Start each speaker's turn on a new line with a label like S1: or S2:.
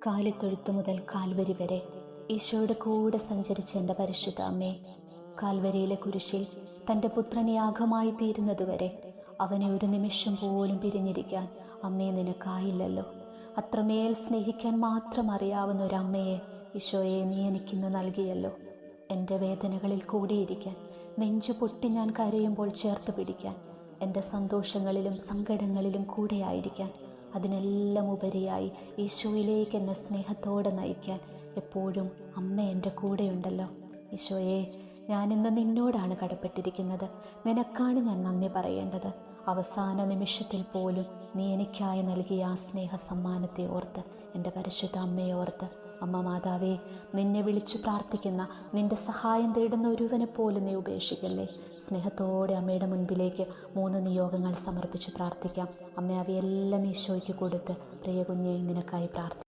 S1: കാലിത്തൊഴുത്ത് മുതൽ കാൽവരി വരെ ഈശോയുടെ കൂടെ സഞ്ചരിച്ച എൻ്റെ പരിശുദ്ധ അമ്മേ, കാൽവരിയിലെ കുരിശിൽ തൻ്റെ പുത്രൻ യാഗമായി തീരുന്നതുവരെ അവനെ ഒരു നിമിഷം പോലും പിരിഞ്ഞിരിക്കാൻ അമ്മേ നിനക്കായില്ലല്ലോ. അത്രമേൽ സ്നേഹിക്കാൻ മാത്രം അറിയാവുന്ന ഒരമ്മയെ ഈശോയെ നീ എനിക്കിന്ന് നൽകിയല്ലോ. എൻ്റെ വേദനകളിൽ കൂടിയിരിക്കാൻ, നെഞ്ചു പൊട്ടി ഞാൻ കരയുമ്പോൾ ചേർത്ത് പിടിക്കാൻ, എൻ്റെ സന്തോഷങ്ങളിലും സങ്കടങ്ങളിലും കൂടെയായിരിക്കാൻ, അതിനെല്ലാം ഉപരിയായി ഈശോയിലേക്ക് എന്നെ സ്നേഹത്തോടെ നയിക്കാൻ എപ്പോഴും അമ്മ എൻ്റെ കൂടെയുണ്ടല്ലോ. ഈശോയെ, ഞാനിന്ന് നിന്നോടാണ് കടപ്പെട്ടിരിക്കുന്നത്. നിനക്കാണ് ഞാൻ നന്ദി പറയേണ്ടത്. അവസാന നിമിഷത്തിൽ പോലും നീ എനിക്കായി നൽകിയ ആ സ്നേഹ സമ്മാനത്തെ ഓർത്ത്, എൻ്റെ പരിശുദ്ധ അമ്മയെ ഓർത്ത്, അമ്മ മാതാവേ, നിന്നെ വിളിച്ചു പ്രാർത്ഥിക്കുന്ന, നിന്റെ സഹായം തേടുന്ന ഒരുവനെ പോലും നീ ഉപേക്ഷിക്കല്ലേ. സ്നേഹത്തോടെ അമ്മയുടെ മുൻപിലേക്ക് 3 നിയോഗങ്ങൾ സമർപ്പിച്ച് പ്രാർത്ഥിക്കാം. അമ്മ അവയെല്ലാം ഈശോയ്ക്ക് കൊടുത്ത് പ്രിയ കുഞ്ഞെ നിനക്കായി പ്രാർത്ഥിക്കാം.